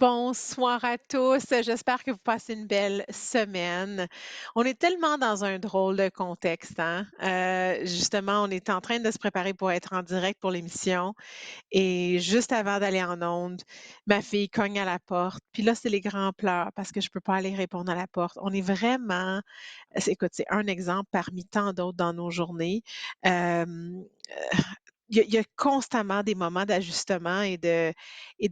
Bonsoir à tous, j'espère que vous passez une belle semaine. On est tellement dans un drôle de contexte, hein? Justement, on est en train de se préparer pour être en direct pour l'émission et juste avant d'aller en ondes, ma fille cogne à la porte. Puis là, c'est les grands pleurs parce que je peux pas aller répondre à la porte. On est vraiment écoute, c'est un exemple parmi tant d'autres dans nos journées. Hem, il y a constamment des moments d'ajustement et de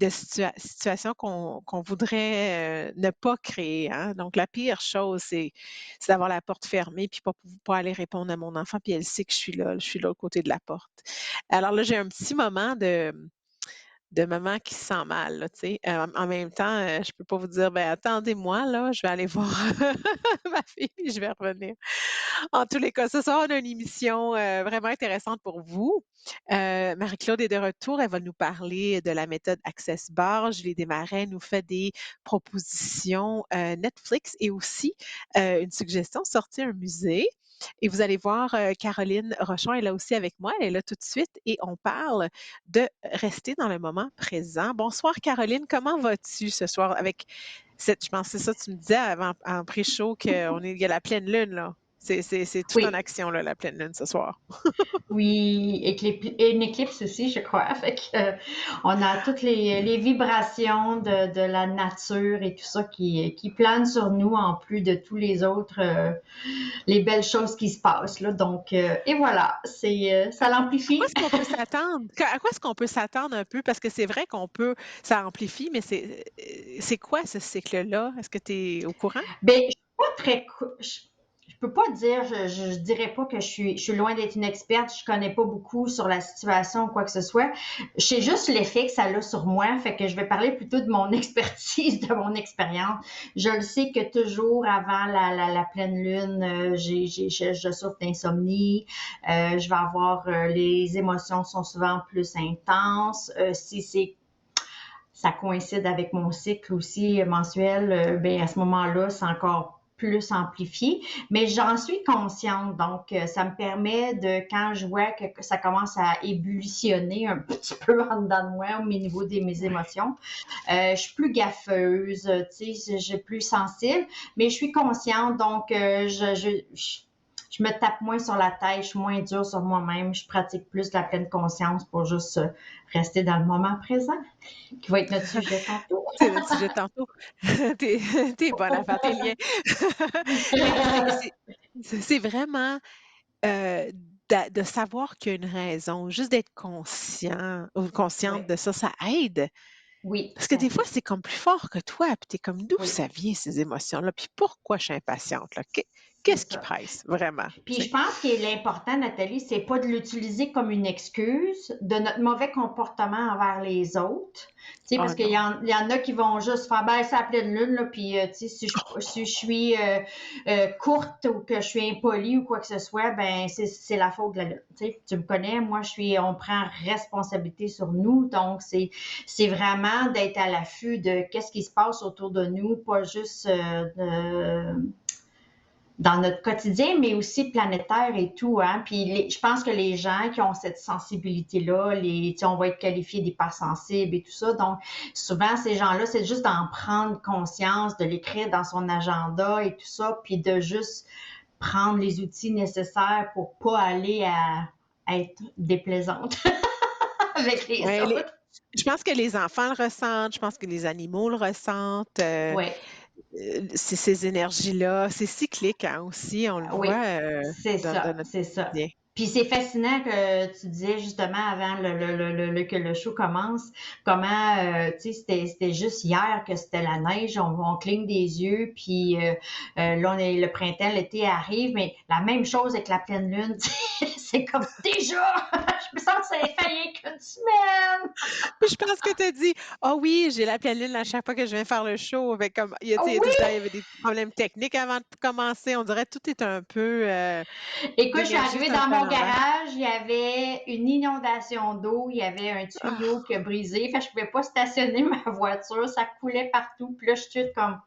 situations qu'on voudrait, ne pas créer, hein. Donc la pire chose, c'est d'avoir la porte fermée puis pas aller répondre à mon enfant, puis elle sait que je suis de l'autre côté de la porte. Alors là, j'ai un petit moment de maman qui se sent mal, là, tu sais. En même temps, je peux pas vous dire: «Ben, attendez-moi, là, je vais aller voir ma fille, puis je vais revenir». En tous les cas, ce soir, on a une émission, vraiment intéressante pour vous. Marie-Claude est de retour. Elle va nous parler de la méthode Access Bar. Julie Desmarais nous fait des propositions, Netflix et aussi, une suggestion, sortir un musée. Et vous allez voir, Caroline Rochon est là aussi avec moi. Elle est là tout de suite et on parle de rester dans le moment présent. Bonsoir Caroline, comment vas-tu ce soir avec cette je pense que c'est ça que tu me disais avant en pré-show il y a la pleine lune là. C'est tout en Oui, action là, la pleine lune ce soir. oui, et une éclipse aussi, je crois. Fait que, on a toutes les vibrations de la nature et tout ça qui planent sur nous en plus de tous les autres, les belles choses qui se passent, là. Donc, et voilà, ça À quoi l'amplifie. est-ce qu'on peut s'attendre? À quoi est-ce qu'on peut s'attendre un peu? Parce que c'est vrai qu'on peut ça amplifie, mais c'est quoi ce cycle-là? Est-ce que tu es au courant? Ben, je suis pas très, je peux pas dire, je dirais pas que je suis loin d'être une experte, je connais pas beaucoup sur la situation ou quoi que ce soit. Je sais juste l'effet que ça a sur moi, fait que je vais parler plutôt de mon expertise, de mon expérience. Je le sais que toujours avant la pleine lune, je souffre d'insomnie, je vais avoir, les émotions sont souvent plus intenses. Si c'est ça coïncide avec mon cycle aussi mensuel, ben à ce moment-là, c'est encore plus amplifié, mais j'en suis consciente, donc ça me permet de, quand je vois que ça commence à ébullitionner un petit peu en dedans de moi au niveau de mes Ouais. émotions, je suis plus gaffeuse, tu sais, je suis plus sensible, mais je suis consciente, donc je me tape moins sur la tête, je suis moins dure sur moi-même, je pratique plus la pleine conscience pour juste rester dans le moment présent, qui va être notre sujet tantôt. C'est notre sujet de tantôt. Tu es bonne à faire tes liens. Mais c'est vraiment, de savoir qu'il y a une raison, juste d'être conscient ou Oui, consciente de ça, ça aide. oui, Parce que tout à des fois, fait. c'est comme plus fort que toi, puis tu es comme: «D'où Oui, ça vient ces émotions-là? Puis pourquoi je suis impatiente là? c'est Qu'est-ce qui ça. presse vraiment?» Puis Tu je sais? pense que l'important, Nathalie, c'est pas de l'utiliser comme une excuse de notre mauvais comportement envers les autres. Tu sais, Oh parce qu'il non. y en a qui vont juste faire, ben, c'est la pleine lune, là, puis, tu sais, si je suis courte ou que je suis impolie ou quoi que ce soit, ben, c'est la faute de la lune. Tu sais, tu me connais, moi, on prend responsabilité sur nous, donc c'est vraiment d'être à l'affût de qu'est-ce qui se passe autour de nous, pas juste dans notre quotidien, mais aussi planétaire et tout. Hein? Puis je pense que les gens qui ont cette sensibilité-là, on va être qualifiés d'hypersensibles et tout ça. Donc, souvent, ces gens-là, c'est juste d'en prendre conscience, de l'écrire dans son agenda et tout ça, puis de juste prendre les outils nécessaires pour pas aller à être déplaisante avec les Ouais, autres. je pense que les enfants le ressentent, je pense que les animaux le ressentent, Ouais, c'est ces énergies-là. C'est cyclique, hein, aussi, on le oui, voit, c'est dans ça, notre c'est ça. quotidien. Puis c'est fascinant que tu disais justement avant que le show commence, comment, tu sais, c'était juste hier que c'était la neige, on cligne des yeux, puis là, le printemps, l'été arrive, mais la même chose avec la pleine lune, c'est comme déjà, je me sens que ça a failli qu'une semaine. Puis je pense que tu as dit: «Ah oui, j'ai la pleine lune à chaque fois que je viens faire le show», avec comme tu sais, il y a tout le temps, Oui! il y avait des petits problèmes techniques avant de commencer. On dirait que tout est un peu, Écoute, je suis l'énergie, arrivée c'est un dans peu à mon l'envers. garage, il y avait une inondation d'eau, il y avait un tuyau Ah! qui a brisé, fait que je pouvais pas stationner ma voiture, ça coulait partout. Puis là, je suis comme,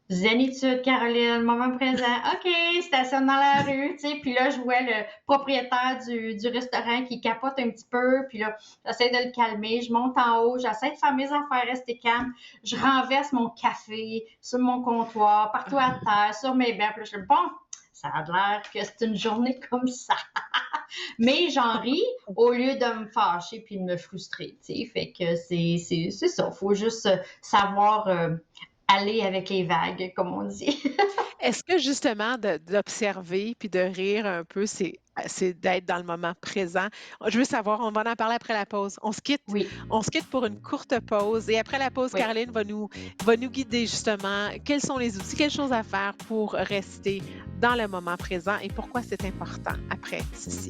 Zénitude, Caroline, moment présent. OK, stationne dans la rue, tu sais. Puis là, je vois le propriétaire du restaurant qui capote un petit peu. Puis là, j'essaie de le calmer. Je monte en haut, j'essaie de faire mes affaires, rester calme. Je renverse mon café sur mon comptoir, partout à terre, sur mes bancs. Puis là, je dis, bon, ça a l'air que c'est une journée comme ça. Mais j'en ris au lieu de me fâcher puis de me frustrer, tu sais. Fait que c'est ça. Faut juste savoir aller avec les vagues, comme on dit. Est-ce que justement d'observer puis de rire un peu, c'est d'être dans le moment présent? Je veux savoir, on va en parler après la pause. Oui, On se quitte pour une courte pause et après la pause, oui. Caroline va nous guider justement quels sont les outils, quelles choses à faire pour rester dans le moment présent et pourquoi c'est important après ceci.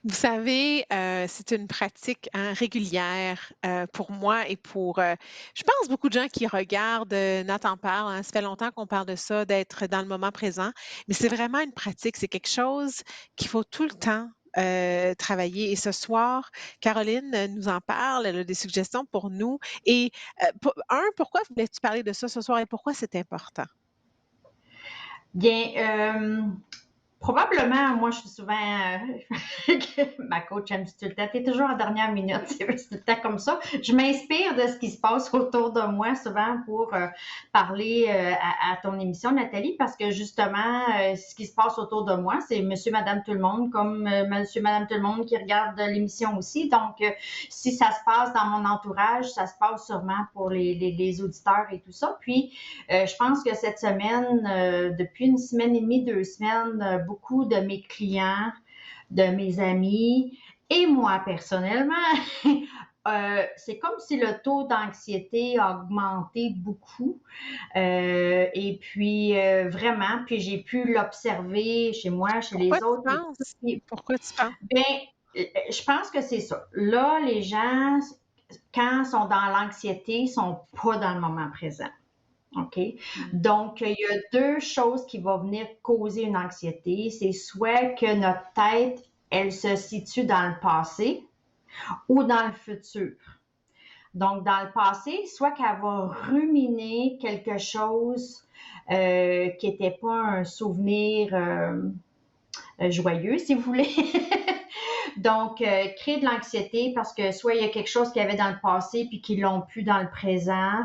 Vous savez, c'est une pratique, hein, régulière, pour moi et pour, je pense beaucoup de gens qui regardent, Nathan parle, hein, ça fait longtemps qu'on parle de ça, d'être dans le moment présent, mais c'est vraiment une pratique, c'est quelque chose qu'il faut tout le temps, travailler et ce soir, Caroline, nous en parle, elle a des suggestions pour nous et pour pourquoi voulais-tu parler de ça ce soir et pourquoi c'est important? Bien, probablement, moi, je suis souvent. Ma coach, elle me dit tout le temps, t'es toujours en dernière minute. C'est tout le temps comme ça. Je m'inspire de ce qui se passe autour de moi, souvent, pour parler à ton émission, Nathalie, parce que justement, ce qui se passe autour de moi, c'est monsieur, madame, tout le monde, comme monsieur, madame, tout le monde qui regarde l'émission aussi. Donc, si ça se passe dans mon entourage, ça se passe sûrement pour les auditeurs et tout ça. Puis, je pense que cette semaine, depuis une semaine et demie, 2 semaines, beaucoup de mes clients, de mes amis et moi personnellement, c'est comme si le taux d'anxiété a augmenté beaucoup. Et puis, vraiment, puis j'ai pu l'observer chez moi, chez Pourquoi les tu autres. penses? Pourquoi tu penses? Bien, je pense que c'est ça. Là, les gens, quand ils sont dans l'anxiété, ils sont pas dans le moment présent. OK? Mmh. Donc, il y a deux choses qui vont venir causer une anxiété. C'est soit que notre tête, elle se situe dans le passé ou dans le futur. Donc, dans le passé, soit qu'elle va ruminer quelque chose qui n'était pas un souvenir joyeux, si vous voulez. Donc, créer de l'anxiété parce que soit il y a quelque chose qu'il y avait dans le passé puis qu'ils l'ont plus dans le présent.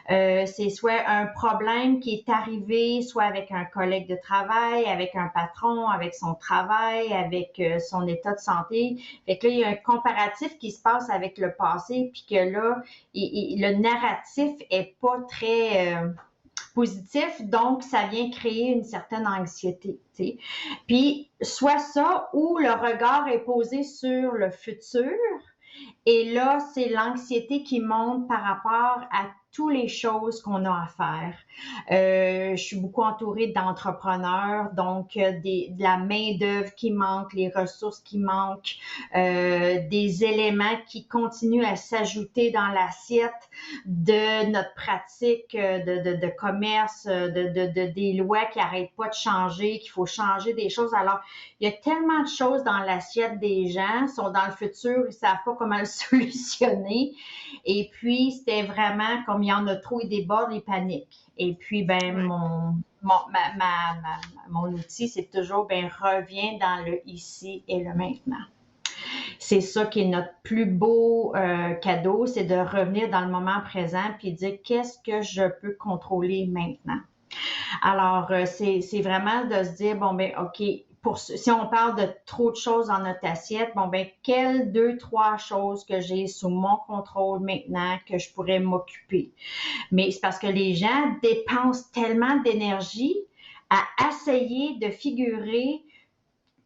C'est soit un problème qui est arrivé, soit avec un collègue de travail, avec un patron, avec son travail, avec son état de santé. Fait que là, il y a un comparatif qui se passe avec le passé puis que là, le narratif est pas très positif, donc ça vient créer une certaine anxiété. T'sais. Puis, soit ça, ou le regard est posé sur le futur, et là, c'est l'anxiété qui monte par rapport à toutes les choses qu'on a à faire. Je suis beaucoup entourée d'entrepreneurs, donc de la main-d'œuvre qui manque, les ressources qui manquent, des éléments qui continuent à s'ajouter dans l'assiette de notre pratique de commerce, des lois qui n'arrêtent pas de changer, qu'il faut changer des choses. Alors, il y a tellement de choses dans l'assiette des gens, ils sont dans le futur, ils ne savent pas comment le solutionner. Et puis, c'était vraiment comme il y en a trop, ils débordent, ils paniquent. Et puis, ben, Ouais. mon outil, c'est toujours, ben, reviens dans le ici et le maintenant. C'est ça qui est notre plus beau cadeau, c'est de revenir dans le moment présent puis dire qu'est-ce que je peux contrôler maintenant. Alors, c'est vraiment de se dire, bon, ben, OK, si on parle de trop de choses dans notre assiette, bon, ben, quelles 2, 3 choses que j'ai sous mon contrôle maintenant que je pourrais m'occuper? Mais c'est parce que les gens dépensent tellement d'énergie à essayer de figurer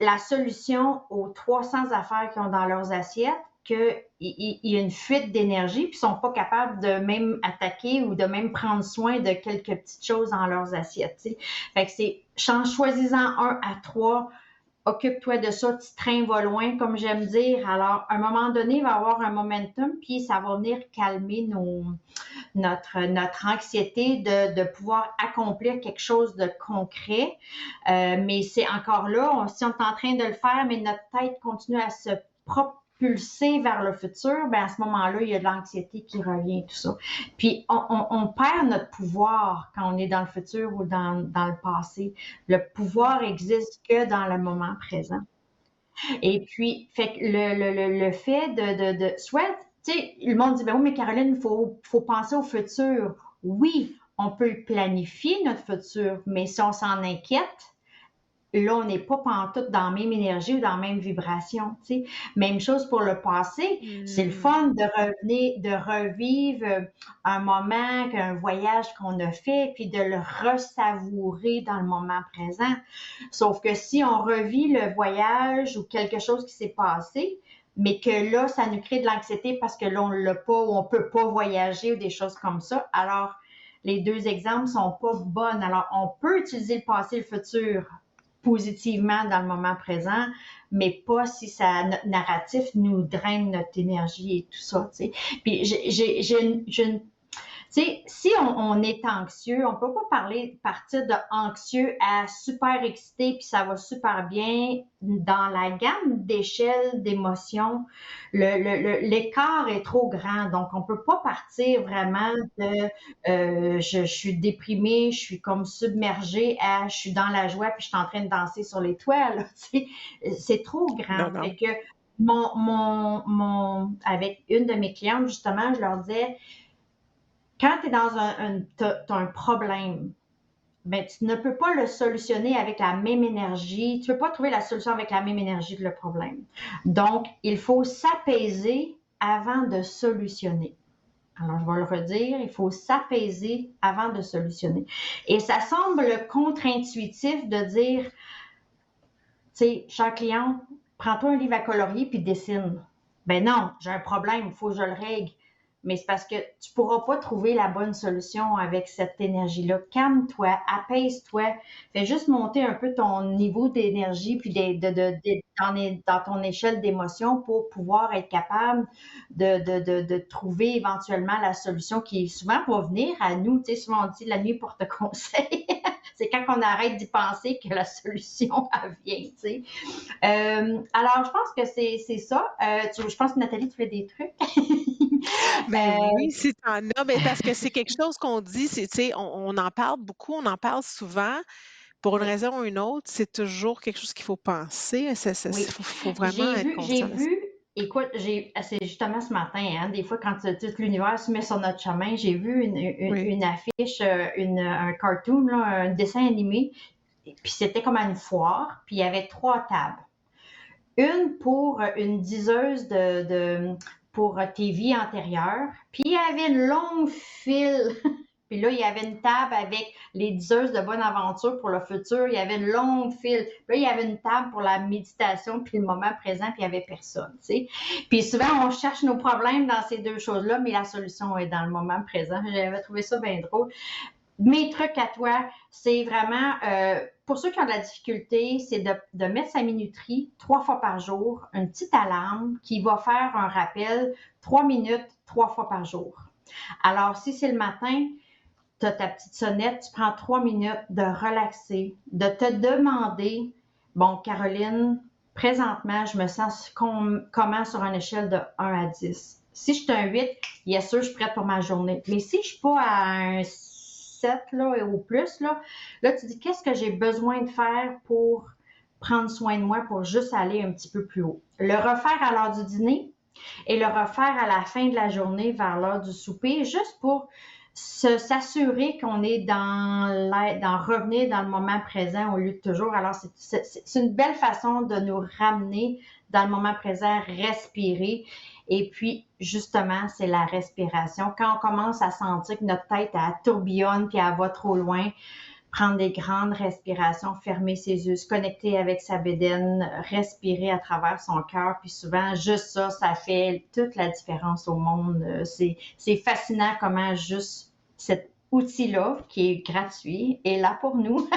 la solution aux 300 affaires qu'ils ont dans leurs assiettes qu'il y a une fuite d'énergie, puis ils ne sont pas capables de même attaquer ou de même prendre soin de quelques petites choses dans leurs assiettes. T'sais. Fait que c'est choisis-en 1 à 3, occupe-toi de ça, petit train va loin, comme j'aime dire. Alors, à un moment donné, il va y avoir un momentum, puis ça va venir calmer notre anxiété de pouvoir accomplir quelque chose de concret. Mais c'est encore là, si on est en train de le faire, mais notre tête continue à se propulser vers le futur, ben à ce moment-là, il y a de l'anxiété qui revient, tout ça. Puis on perd notre pouvoir quand on est dans le futur ou dans le passé. Le pouvoir existe que dans le moment présent. Et puis, fait que le fait soit, tu sais, le monde dit, ben oui, mais Caroline, faut penser au futur. Oui, on peut planifier notre futur, mais si on s'en inquiète, là, on n'est pas pantoute dans la même énergie ou dans la même vibration, tu sais. Même chose pour le passé. C'est le fun de revenir, de revivre un moment, un voyage qu'on a fait, puis de le ressavourer dans le moment présent. Sauf que si on revit le voyage ou quelque chose qui s'est passé, mais que là, ça nous crée de l'anxiété parce que là, on l'a pas ou on peut pas voyager ou des choses comme ça, alors les deux exemples sont pas bonnes. Alors, on peut utiliser le passé et le futur positivement dans le moment présent, mais pas si notre narratif nous draine notre énergie et tout ça, tu sais. Puis tu sais, si on est anxieux, on peut pas partir de anxieux à super excité puis ça va super bien. Dans la gamme d'échelle d'émotions, l'écart est trop grand. Donc, on peut pas partir vraiment de je suis déprimée, je suis comme submergée à je suis dans la joie puis je suis en train de danser sur les toiles. Tu sais, c'est trop grand. Non, non. Fait que avec une de mes clientes, justement, je leur disais, quand tu es dans t'as un problème, ben, tu ne peux pas le solutionner avec la même énergie. Tu ne peux pas trouver la solution avec la même énergie que le problème. Donc, il faut s'apaiser avant de solutionner. Alors, je vais le redire, il faut s'apaiser avant de solutionner. Et ça semble contre-intuitif de dire, tu sais, cher client, prends-toi un livre à colorier puis dessine. Ben non, j'ai un problème, il faut que je le règle. Mais c'est parce que tu ne pourras pas trouver la bonne solution avec cette énergie-là. Calme-toi, apaise-toi, fais juste monter un peu ton niveau d'énergie puis dans ton échelle d'émotion pour pouvoir être capable de trouver éventuellement la solution qui souvent va venir à nous. Tu sais, souvent on dit la nuit porte conseil. C'est quand on arrête d'y penser que la solution vient, tu sais. Alors, je pense que c'est ça. Je pense que Nathalie, tu fais des trucs. Ben oui, si tu en as, ben parce que c'est quelque chose qu'on dit, tu sais, on en parle beaucoup, on en parle souvent. Pour une Oui, raison ou une autre, c'est toujours quelque chose qu'il faut penser. oui. Faut vraiment être J'ai conscient de ça. vu, écoute, c'est justement ce matin, hein, des fois quand tout l'univers se met sur notre chemin, j'ai vu Oui. une affiche, un cartoon, là, un dessin animé, puis c'était comme à une foire, puis il y avait 3 tables. Une pour une diseuse pour tes vies antérieures. Puis il y avait une longue file. Puis là, il y avait une table avec les diseuses de bonne aventure pour le futur. Il y avait une longue file. Puis là, il y avait une table pour la méditation, puis le moment présent, puis il n'y avait personne. Tu sais. Puis souvent, on cherche nos problèmes dans ces deux choses-là, mais la solution est dans le moment présent. J'avais trouvé ça bien drôle. Mes trucs à toi, c'est vraiment, pour ceux qui ont de la difficulté, c'est de mettre sa minuterie 3 fois par jour, une petite alarme qui va faire un rappel 3 minutes 3 fois par jour. Alors, si c'est le matin, tu as ta petite sonnette, tu prends 3 minutes de relaxer, de te demander, bon, Caroline, présentement, je me sens comment sur une échelle de 1 à 10. Si je suis un 8, bien sûr, je suis prête pour ma journée. Mais si je ne suis pas à un 7 là, et au plus, là, tu dis, qu'est-ce que j'ai besoin de faire pour prendre soin de moi, pour juste aller un petit peu plus haut. Le refaire à l'heure du dîner et le refaire à la fin de la journée vers l'heure du souper, juste pour s'assurer qu'on est dans revenir dans le moment présent au lieu de toujours. Alors, c'est une belle façon de nous ramener dans le moment présent, respirer. Et puis, justement, c'est la respiration. Quand on commence à sentir que notre tête, elle tourbillonne puis elle va trop loin, prendre des grandes respirations, fermer ses yeux, se connecter avec sa bédaine, respirer à travers son cœur. Puis souvent, juste ça, ça fait toute la différence au monde. C'est fascinant comment juste cet outil-là, qui est gratuit, est là pour nous,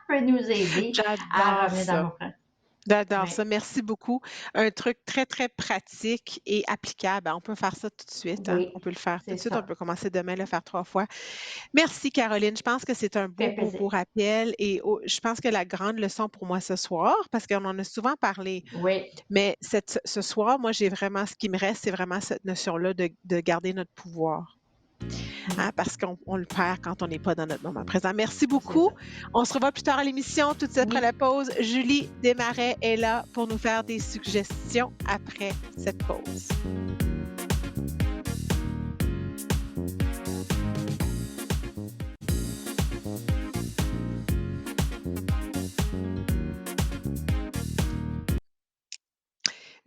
peut nous aider à J'adore revenir dans le ça. moment. J'adore Ouais. ça, merci beaucoup. Un truc très, très pratique et applicable. On peut faire ça tout de suite, hein. Oui, On peut le faire tout c'est de suite, on ça. peut commencer demain, le faire 3 fois. Merci Caroline, je pense que c'est un Ça beau, fait beau, beau plaisir. rappel et je pense que la grande leçon pour moi ce soir, parce qu'on en a souvent parlé, Oui. mais ce soir, moi, j'ai vraiment ce qui me reste, c'est vraiment cette notion-là de garder notre pouvoir, Mm. hein, parce qu'on le perd quand on n'est pas dans notre moment présent. Merci C'est beaucoup. ça. On se revoit plus tard à l'émission, tout de suite après la Oui. pause. Julie Desmarais est là pour nous faire des suggestions après cette pause.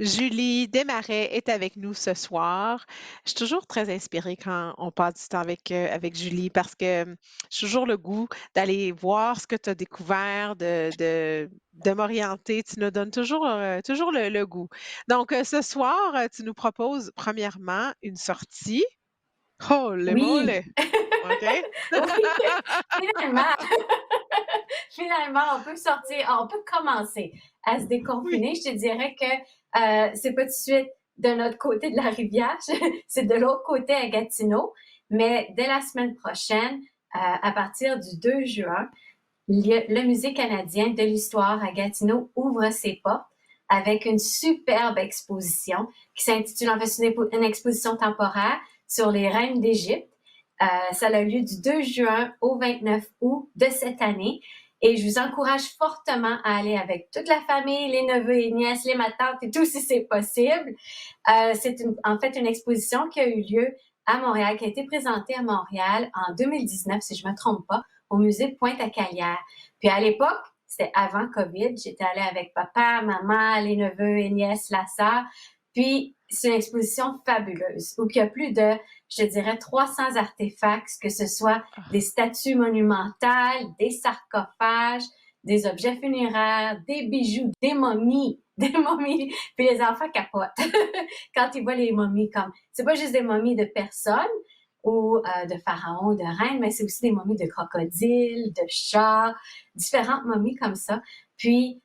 Julie Desmarais est avec nous ce soir. Je suis toujours très inspirée quand on passe du temps avec Julie parce que j'ai toujours le goût d'aller voir ce que tu as découvert, de m'orienter. Tu nous donnes toujours le goût. Donc, ce soir, tu nous proposes premièrement une sortie. Oh, le Oui. mollet! OK? Oui, finalement, finalement, on peut sortir, on peut commencer à se Oui. déconfiner. Je te dirais que c'est pas tout de suite de notre côté de la rivière, c'est de l'autre côté à Gatineau. Mais dès la semaine prochaine, à partir du 2 juin, le Musée canadien de l'histoire à Gatineau ouvre ses portes avec une superbe exposition qui s'intitule, en fait, une exposition temporaire sur les reines d'Égypte. Ça a lieu du 2 juin au 29 août de cette année. Et je vous encourage fortement à aller avec toute la famille, les neveux et nièces, les matantes et tout si c'est possible. C'est en fait une exposition qui a eu lieu à Montréal, qui a été présentée à Montréal en 2019, si je ne me trompe pas, au musée de Pointe-à-Calière. Puis à l'époque, c'était avant COVID, j'étais allée avec papa, maman, les neveux et nièces, la sœur. Puis c'est une exposition fabuleuse où il y a plus de, je dirais, 300 artefacts, que ce soit des Ah, statues monumentales, des sarcophages, des objets funéraires, des bijoux, des momies, des momies. Puis les enfants capotent quand ils voient les momies comme, c'est pas juste des momies de personnes ou de pharaons, de reines, mais c'est aussi des momies de crocodiles, de chats, différentes momies comme ça. Puis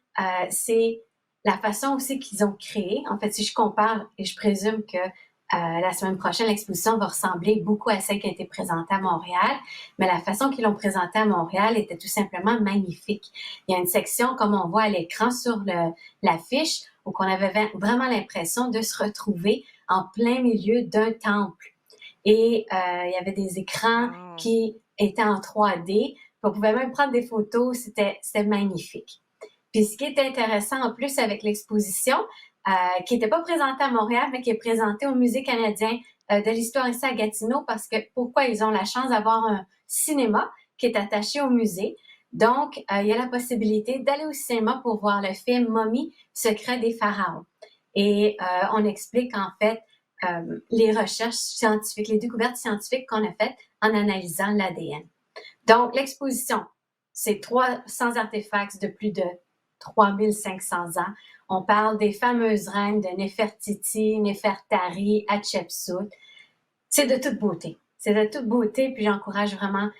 c'est la façon aussi qu'ils ont créé. En fait, si je compare, et je présume que la semaine prochaine, l'exposition va ressembler beaucoup à celle qui a été présentée à Montréal, mais la façon qu'ils l'ont présentée à Montréal était tout simplement magnifique. Il y a une section, comme on voit à l'écran sur l'affiche, où on avait vraiment l'impression de se retrouver en plein milieu d'un temple. Et il y avait des écrans wow. qui étaient en 3D. On pouvait même prendre des photos, c'était magnifique. Puis ce qui est intéressant en plus avec l'exposition, qui n'était pas présentée à Montréal, mais qui est présentée au Musée canadien de l'histoire ici à Gatineau, parce que pourquoi ils ont la chance d'avoir un cinéma qui est attaché au musée. Donc, il y a la possibilité d'aller au cinéma pour voir le film Momie, secret des pharaons. Et on explique en fait les recherches scientifiques, les découvertes scientifiques qu'on a faites en analysant l'ADN. Donc, l'exposition, c'est 300 artefacts de plus de 3500 ans. On parle des fameuses reines de Néfertiti, Néfertari, Hatshepsut. C'est de toute beauté. C'est de toute beauté, puis j'encourage vraiment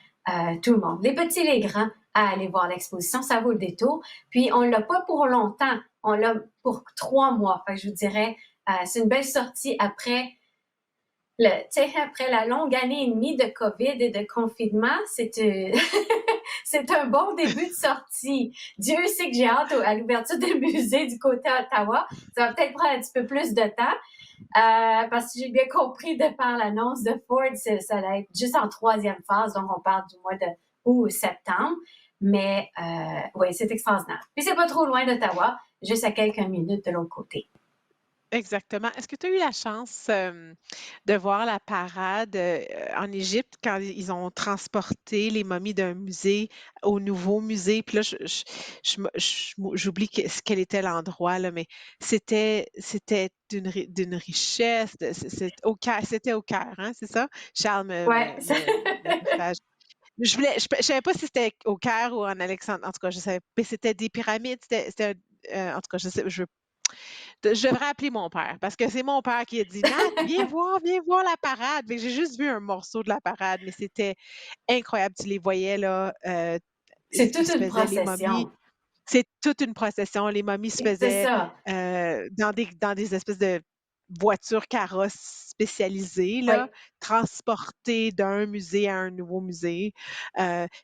tout le monde, les petits et les grands, à aller voir l'exposition. Ça vaut le détour. Puis, on ne l'a pas pour longtemps. On l'a pour 3 mois. Fait que je vous dirais, c'est une belle sortie après après la longue année et demie de COVID et de confinement, c'est un bon début de sortie. Dieu sait que j'ai hâte à l'ouverture des musées du côté Ottawa. Ça va peut-être prendre un petit peu plus de temps. Parce que j'ai bien compris de par l'annonce de Ford, ça va être juste en 3e phase, donc on parle du mois de août ou septembre. Mais oui, c'est extraordinaire. Puis c'est pas trop loin d'Ottawa, juste à quelques minutes de l'autre côté. Exactement. Est-ce que tu as eu la chance, de voir la parade, en Égypte quand ils ont transporté les momies d'un musée au nouveau musée? Puis là, j'oublie quel était l'endroit là, mais c'était d'une richesse, c'était au Caire, hein, c'est ça? Charles Ouais, me partage. Je savais pas si c'était au Caire ou en Alexandrie, en tout cas, je savais, mais c'était des pyramides, c'était en tout cas, je devrais appeler mon père parce que c'est mon père qui a dit: «Nat, viens voir la parade». Fait que j'ai juste vu un morceau de la parade, mais c'était incroyable. Tu les voyais là, c'est ils toute se une faisaient les momies. procession. C'est toute une procession. Les momies se C'est faisaient, ça. dans des espèces de voitures carrosses spécialisées là, Oui. transportées d'un musée à un nouveau musée.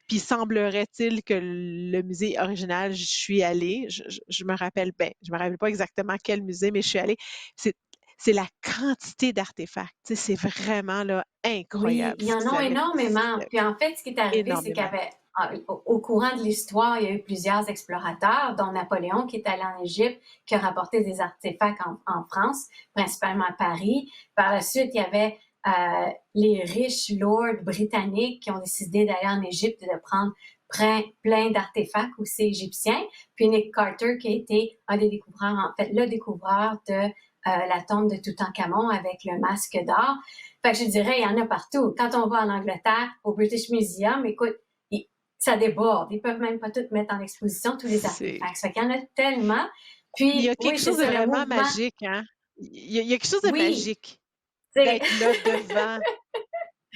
Puis semblerait-il que le musée original, j'y suis allée, je me rappelle je me rappelle pas exactement quel musée, mais je suis allée. C'est c'est la quantité d'artefacts, tu sais, c'est vraiment là Oui, incroyable il y ce en qu'ils a avaient. énormément. Puis en fait, ce qui est arrivé, c'est qu'il y Énormément. avait, au courant de l'histoire, il y a eu plusieurs explorateurs, dont Napoléon qui est allé en Égypte, qui a rapporté des artefacts en France, principalement à Paris. Par la suite, il y avait les riches lords britanniques qui ont décidé d'aller en Égypte et de prendre plein d'artefacts aussi égyptiens. Puis Nick Carter qui a été un des découvreurs, en fait, le découvreur de la tombe de Toutankhamon avec le masque d'or. Fait que je dirais, il y en a partout. Quand on va en Angleterre, au British Museum, écoute, ça déborde. Ils peuvent même pas tout mettre en exposition, tous les C'est artefacts. Fait qu'il y en a tellement. Il y a Puis, oui, quelque c'est chose de ça, le vraiment mouvement. magique, hein? Il y a quelque chose de Oui, magique c'est d'être là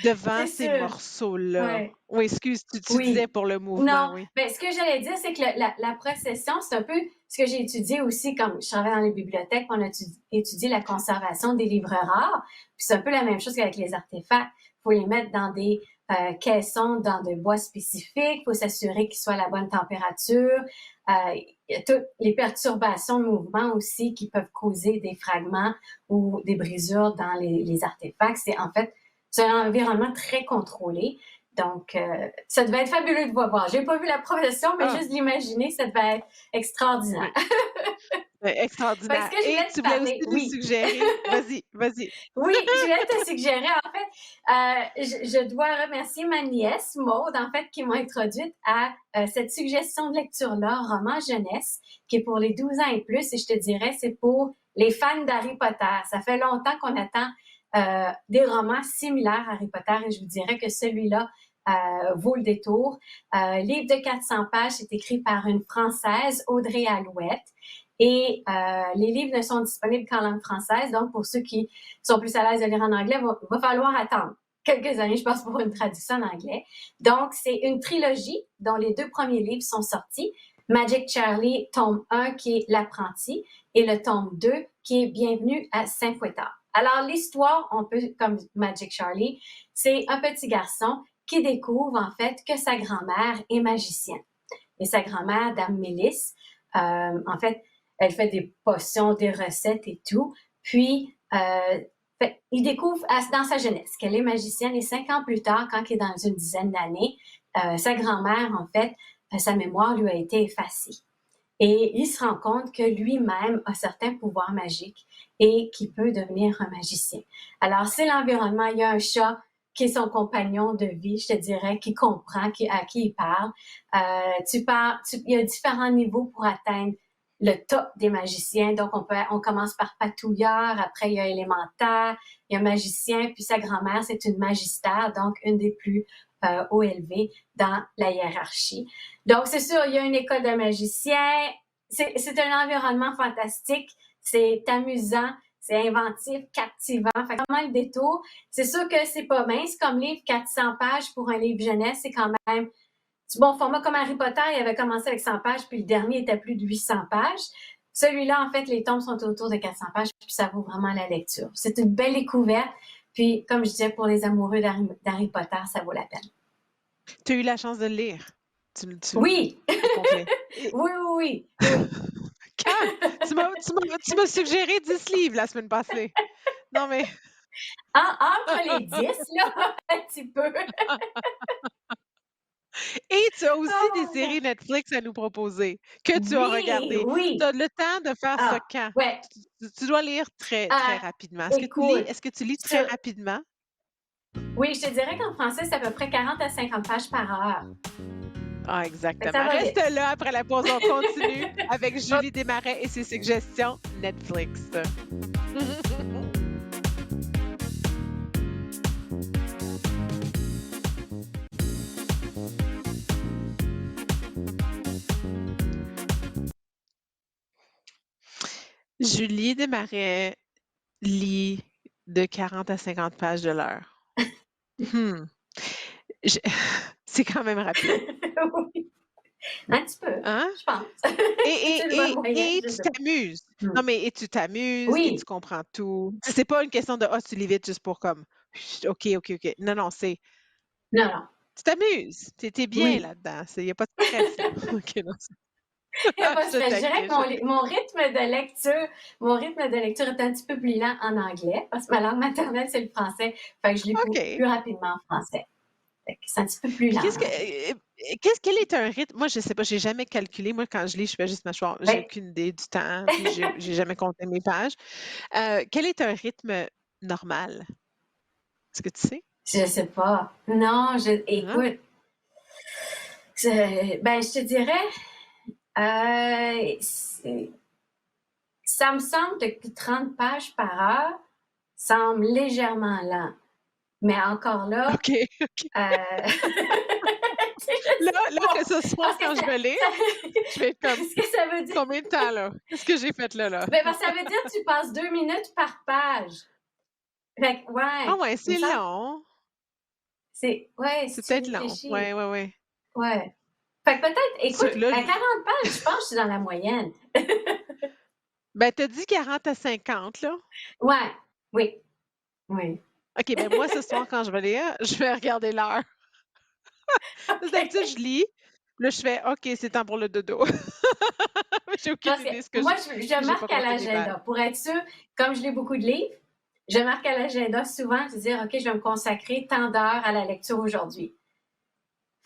devant c'est ces sûr. morceaux-là. Ouais. Oui, excuse, tu disais Oui. pour le mouvement, Non, oui. ben, ce que j'allais dire, c'est que la procession, c'est un peu ce que j'ai étudié aussi, comme je travaille dans les bibliothèques, on a étudié la conservation des livres rares. Puis c'est un peu la même chose qu'avec les artefacts. Il faut les mettre dans des caissons, dans des bois spécifiques. Il faut s'assurer qu'ils soient à la bonne température. Il y a toutes les perturbations de mouvement aussi qui peuvent causer des fragments ou des brisures dans les artefacts. C'est un environnement très contrôlé. Donc, ça devait être fabuleux de voir. J'ai pas vu la profession, mais Ah, juste l'imaginer, ça devait être extraordinaire. oui, Fait que ce extraordinaire. que je Et voulais te tu voulais aussi parler, nous oui, suggérer, vas-y, vas-y. oui, je voulais te suggérer, en fait, je dois remercier ma nièce, Maude, en fait, qui m'a introduite à cette suggestion de lecture-là, roman jeunesse, qui est pour les 12 ans et plus, et je te dirais, c'est pour les fans d'Harry Potter. Ça fait longtemps qu'on attend des romans similaires à Harry Potter, et je vous dirais que celui-là vaut le détour. Livre de 400 pages, c'est écrit par une Française, Audrey Alouette. Et les livres ne sont disponibles qu'en langue française. Donc, pour ceux qui sont plus à l'aise de lire en anglais, va falloir attendre quelques années, je pense, pour une traduction en anglais. Donc, c'est une trilogie dont les 2 premiers livres sont sortis. Magic Charlie, tome 1, qui est L'apprenti, et le tome 2, qui est Bienvenue à Saint-Fouettard. Alors, l'histoire, on peut, comme Magic Charlie, c'est un petit garçon qui découvre, en fait, que sa grand-mère est magicienne. Et sa grand-mère, Dame Mélis, en fait, elle fait des potions, des recettes et tout. Puis, il découvre dans sa jeunesse qu'elle est magicienne et 5 ans plus tard, quand il est dans une dizaine d'années, sa grand-mère, en fait, sa mémoire lui a été effacée. Et il se rend compte que lui-même a certains pouvoirs magiques et qu'il peut devenir un magicien. Alors, c'est l'environnement. Il y a un chat qui est son compagnon de vie, je te dirais, qui comprend à qui il parle. Il y a différents niveaux pour atteindre le top des magiciens. Donc, on commence par patouilleur, après il y a élémentaire, il y a magicien, puis sa grand-mère, c'est une magistère, donc une des plus haut élevées dans la hiérarchie. Donc, c'est sûr, il y a une école de magiciens. C'est un environnement fantastique. C'est amusant. C'est inventif, captivant. Fait vraiment le détour. C'est sûr que c'est pas mince comme livre, 400 pages pour un livre jeunesse, c'est quand même du bon format. Comme Harry Potter, il avait commencé avec 100 pages, puis le dernier était plus de 800 pages. Celui-là, en fait, les tomes sont autour de 400 pages, puis ça vaut vraiment la lecture. C'est une belle découverte. Puis, comme je disais, pour les amoureux d'Harry Potter, ça vaut la peine. Tu as eu la chance de le lire. Oui! Au complet. Oui, oui, oui. Calme! Tu m'as suggéré 10 livres la semaine passée. Non, mais. Entre les 10, là, un petit peu. Et tu as aussi des Oh, séries Netflix à nous proposer que tu as oui, regardées. Tu oui. as le temps de faire ça Ah, quand? ouais. Tu dois lire très, très Ah, rapidement. Est-ce que tu lis, écoute, est-ce que tu lis très sur... rapidement? oui, je te dirais qu'en français, c'est à peu près 40 à 50 pages par heure. Ah, Fait que ça exactement. va Reste vite. là après la pause. On continue avec Julie Desmarais et ses suggestions Netflix. Julie Desmarais lit de 40 à 50 pages de l'heure. Hmm. Je- C'est quand même rapide. Oui. Un petit peu, Hein? je pense. Et C'est le bon moyen, et je tu sais pas. t'amuses. Hmm. Non, mais et tu t'amuses et tu Oui, comprends tout. C'est pas une question de: «Ah, tu lis vite juste pour comme, OK, OK, OK». Non, non, c'est non, non, tu t'amuses. Tu bien oui. là-dedans. Il y a pas de stress, là. OK, non, Il y a pas de je te stress. Je dirais taquine, que je te mon rythme de lecture est un petit peu plus lent en anglais parce que ma langue maternelle, c'est le français. Fait que je lis OK. plus rapidement en français. Fait que c'est un petit peu plus Puis lent qu'est-ce en que anglais. quel est un rythme? Moi, je sais pas, j'ai jamais calculé. Moi, quand je lis, je fais juste m'asseoir. J'ai Oui. aucune idée du temps, puis j'ai jamais compté mes pages. Quel est un rythme normal? Est-ce que tu sais? Je sais pas. Non, Hein? écoute, ben, je te dirais, ça me semble que 30 pages par heure semble légèrement lent. Mais encore là, OK, OK. je Là sais là, que pas. ce soit Parce que quand je vais lire, ça je vais être comme: ce que ça veut dire, «Combien de temps là? Qu'est-ce que j'ai fait là, là?» ben, parce que ça veut dire que tu passes 2 minutes par page. Fait que Ah ouais, ouais, il me c'est semble long. ouais, C'est si tu peut-être long. réfléchis. Ouais, ouais, ouais. Ouais. Fait que peut-être, Ce écoute, là, à 40 pages, je pense que je suis dans la moyenne. ben, tu as dit 40 à 50 là? Ouais, oui, oui. OK, ben, moi, ce soir, quand je vais lire, je vais regarder l'heure. Parce que d'habitude, je OK. lis, là, je fais: «OK, c'est temps pour le dodo». J'ai aucune Parce que idée ce que moi, j'ai je j'ai pas marque à compté mes pages. l'agenda pour être sûre, comme je lis beaucoup de livres, je marque à l'agenda souvent de dire, OK, je vais me consacrer tant d'heures à la lecture aujourd'hui.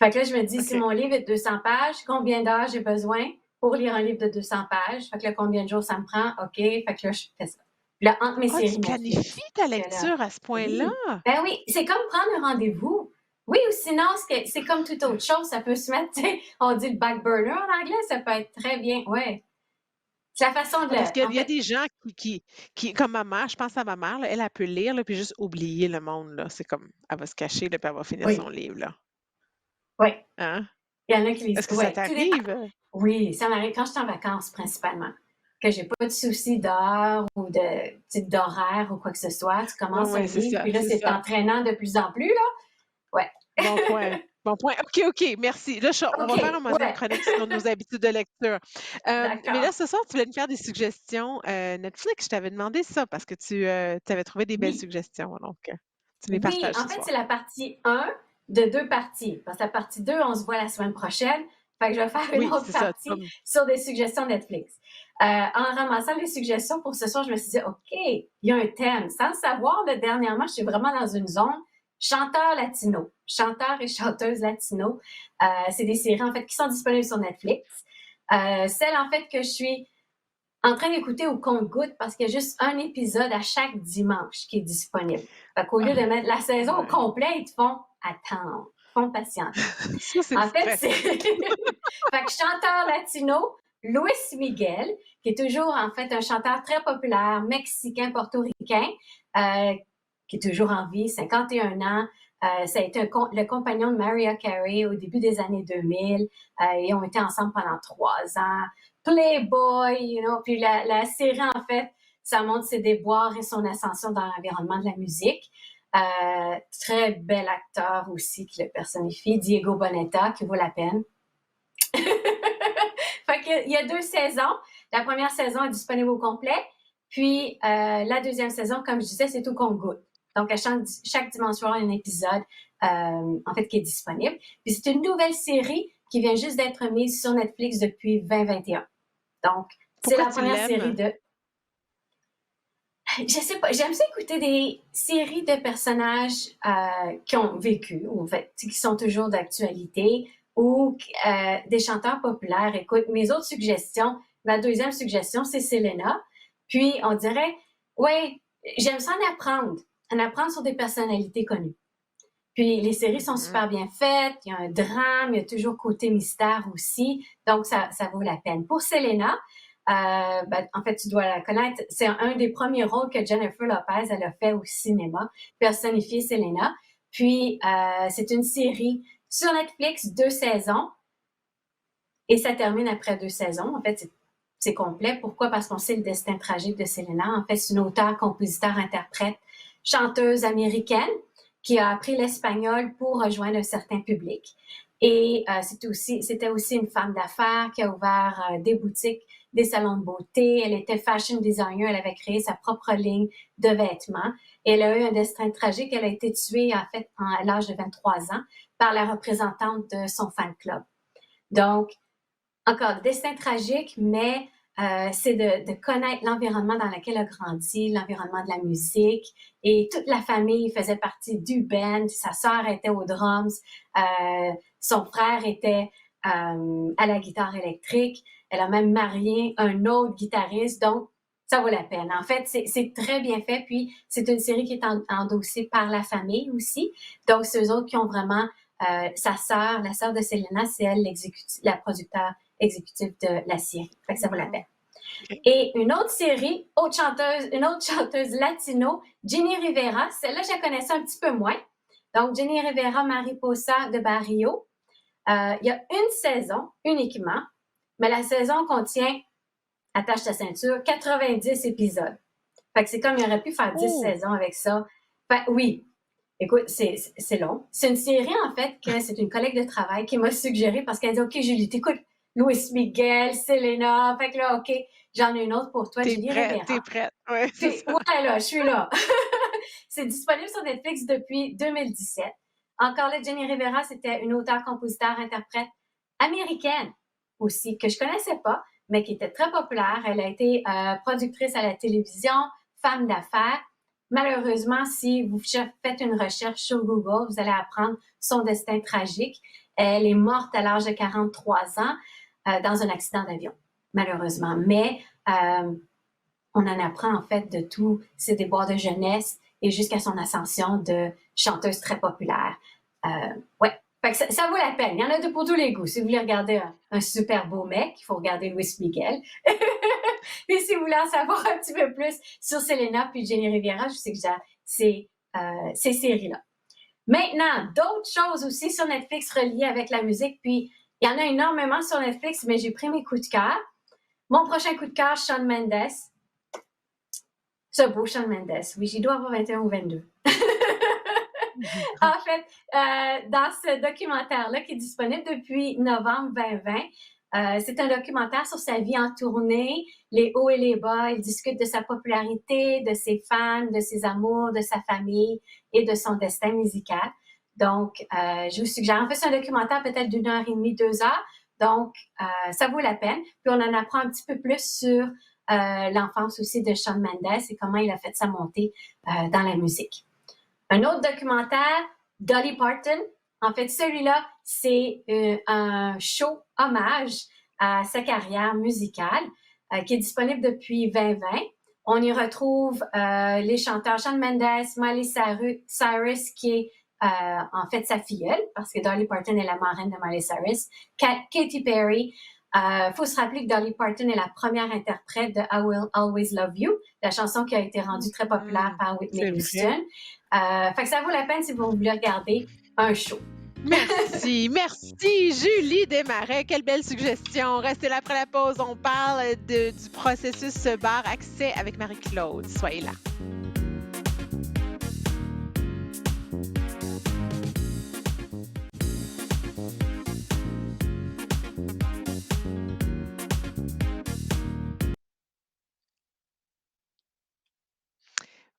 Fait que là, je me dis, si OK. mon livre est de 200 pages, combien d'heures j'ai besoin pour lire un livre de 200 pages? Fait que là, combien de jours ça me prend? OK. Fait que là, je fais ça. Puis là, entre mes Ah, tu séries planifies Netflix, ta que là, lecture à ce point-là? oui. Ben oui, c'est comme prendre un rendez-vous. Oui, ou sinon, c'est comme toute autre chose. Ça peut se mettre, tu sais, on dit le back burner en anglais, ça peut être très bien. Ouais. C'est la façon de Ah, parce qu'il en y a fait, des gens qui comme ma mère, je pense à ma mère, là, elle peut lire, là, puis juste oublier le monde, là. C'est comme elle va se cacher, là, puis elle va finir son oui, livre, là. oui. Hein? Il y en a qui lisent. Est-ce que ça Oui, tout dépend. t'arrive? Oui, ça m'arrive quand je suis en vacances principalement. Que j'ai pas de souci d'heure ou d'horaire ou quoi que ce soit. Tu Ouais, commences un ouais, c'est livre, ça, puis là, c'est c'est ça. entraînant de plus en plus, là. Ouais. Bon point. Bon point. OK, OK, merci. Là, on va faire un OK, moment donné une ouais, chronique sur nos habitudes de lecture. Mais là, d'accord. ce soir, tu voulais me faire des suggestions, Netflix. Je t'avais demandé ça parce que tu avais trouvé des belles Oui. suggestions, donc tu les Oui, partages en ce fait, soir. c'est la partie 1 de 2 parties. Parce que la partie 2, on se voit la semaine prochaine. Fait que je vais faire une Oui, autre c'est ça. partie sur des suggestions Netflix. En ramassant les suggestions pour ce soir, je me suis dit, OK, il y a un thème. Sans le savoir, là, dernièrement, je suis vraiment dans une zone chanteur latino. Chanteurs et chanteuses latino. C'est des séries, en fait, qui sont disponibles sur Netflix. Celle, en fait, que je suis en train d'écouter au compte-gouttes parce qu'il y a juste un épisode à chaque dimanche qui est disponible. Fait qu'au lieu Ah, de mettre la saison au ouais. complet, ils te font attendre, ils te font patienter. Ça, c'est En fait, c'est stressant. fait que chanteur latino, Luis Miguel, qui est toujours en fait un chanteur très populaire, mexicain, portoricain, euh, qui est toujours en vie, 51 ans. Ça a été le compagnon de Mariah Carey au début des années 2000. Ils ont été ensemble pendant 3 ans. Playboy, puis la série, en fait, ça montre ses déboires et son ascension dans l'environnement de la musique. Très bel acteur aussi qui le personnifie, Diego Boneta, qui vaut la peine. Fait que, il y a 2 saisons. La première saison est disponible au complet. Puis la deuxième saison, comme je disais, c'est tout compte-gouttes. Donc, à chaque dimanche soir, il y a un épisode en fait qui est disponible. Puis c'est une nouvelle série qui vient juste d'être mise sur Netflix depuis 2021. Donc, c'est Pourquoi la tu première série l'aimes? de... Je sais pas, j'aime ça écouter des séries de personnages qui ont vécu, ou en fait, qui sont toujours d'actualité, ou des chanteurs populaires. Écoute, mes autres suggestions, ma deuxième suggestion, c'est Selena. Puis, on dirait, ouais, j'aime ça en apprendre sur des personnalités connues. Puis les séries sont Mhm. super bien faites, il y a un drame, il y a toujours côté mystère aussi, donc ça vaut la peine. Pour Selena, ben, en fait, tu dois la connaître, c'est un des premiers rôles que Jennifer Lopez elle a fait au cinéma, personnifier Selena. Puis c'est une série sur Netflix, 2 saisons, et ça termine après 2 saisons. En fait, c'est complet. Pourquoi? Parce qu'on sait le destin tragique de Selena. En fait, c'est une auteure, compositeur, interprète, chanteuse américaine qui a appris l'espagnol pour rejoindre un certain public. Et c'était aussi une femme d'affaires qui a ouvert des boutiques, des salons de beauté. Elle était fashion designer. Elle avait créé sa propre ligne de vêtements. Et elle a eu un destin tragique. Elle a été tuée, en fait, à l'âge de 23 ans par la représentante de son fan club. Donc, encore, destin tragique, mais c'est de connaître l'environnement dans lequel elle a grandi, l'environnement de la musique. Et toute la famille faisait partie du band. Sa sœur était aux drums. Son frère était à la guitare électrique. Elle a même marié un autre guitariste. Donc, ça vaut la peine. En fait, c'est très bien fait. Puis, c'est une série qui est endossée par la famille aussi. Donc, c'est eux autres qui ont vraiment sa sœur, la sœur de Selena, c'est elle la producteur exécutive de la série. Fait que ça vaut la peine. Okay. Et une autre série, une autre chanteuse latino, Jenni Rivera. Celle-là, je la connaissais un petit peu moins. Donc, Jenni Rivera Mariposa de Barrio. Il y a une saison uniquement, mais la saison contient, attache ta ceinture, 90 épisodes. Fait que c'est comme il aurait pu faire 10 saisons avec ça. Fait oui, écoute, c'est long. C'est une série, en fait, que c'est une collègue de travail qui m'a suggéré parce qu'elle dit, OK, Julie, t'écoutes Luis Miguel, Selena. Fait que là, OK, j'en ai une autre pour toi, Jenni Rivera. T'es prête. Ouais, ouais, là, je suis là. C'est disponible sur Netflix depuis 2017. Encore là, Jenni Rivera, c'était une auteure, compositeur, interprète américaine aussi, que je connaissais pas, mais qui était très populaire. Elle a été productrice à la télévision, femme d'affaires. Malheureusement, si vous faites une recherche sur Google, vous allez apprendre son destin tragique. Elle est morte à l'âge de 43 ans dans un accident d'avion, malheureusement. Mais on en apprend en fait de tous ses déboires de jeunesse et jusqu'à son ascension de chanteuse très populaire. Ouais, fait que ça vaut la peine. Il y en a pour tous les goûts. Si vous voulez regarder un super beau mec, il faut regarder Luis Miguel. Et si vous voulez en savoir un petit peu plus sur Selena puis Jenni Rivera, je sais que j'ai ces séries-là. Maintenant, d'autres choses aussi sur Netflix reliées avec la musique. Puis, il y en a énormément sur Netflix, mais j'ai pris mes coups de cœur. Mon prochain coup de cœur, Shawn Mendes. Ce beau Shawn Mendes. Oui, j'y dois avoir 21 ou 22. En fait, dans ce documentaire-là qui est disponible depuis novembre 2020, c'est un documentaire sur sa vie en tournée, les hauts et les bas. Il discute de sa popularité, de ses fans, de ses amours, de sa famille et de son destin musical. Donc, je vous suggère. En fait, c'est un documentaire peut-être d'1 heure et demie, 2 heures. Donc, ça vaut la peine. Puis, on en apprend un petit peu plus sur l'enfance aussi de Shawn Mendes et comment il a fait sa montée dans la musique. Un autre documentaire, Dolly Parton. En fait, celui-là, c'est un show hommage à sa carrière musicale qui est disponible depuis 2020. On y retrouve les chanteurs Shawn Mendes, Miley Cyrus, qui est en fait sa filleule, parce que Dolly Parton est la marraine de Miley Cyrus, Katy Perry. Faut se rappeler que Dolly Parton est la première interprète de I Will Always Love You, la chanson qui a été rendue très populaire par Whitney Houston. Fait que ça vaut la peine si vous voulez regarder un show. Merci, merci Julie Desmarais. Quelle belle suggestion. Restez là après la pause. On parle du processus bar accès avec Marie-Claude. Soyez là.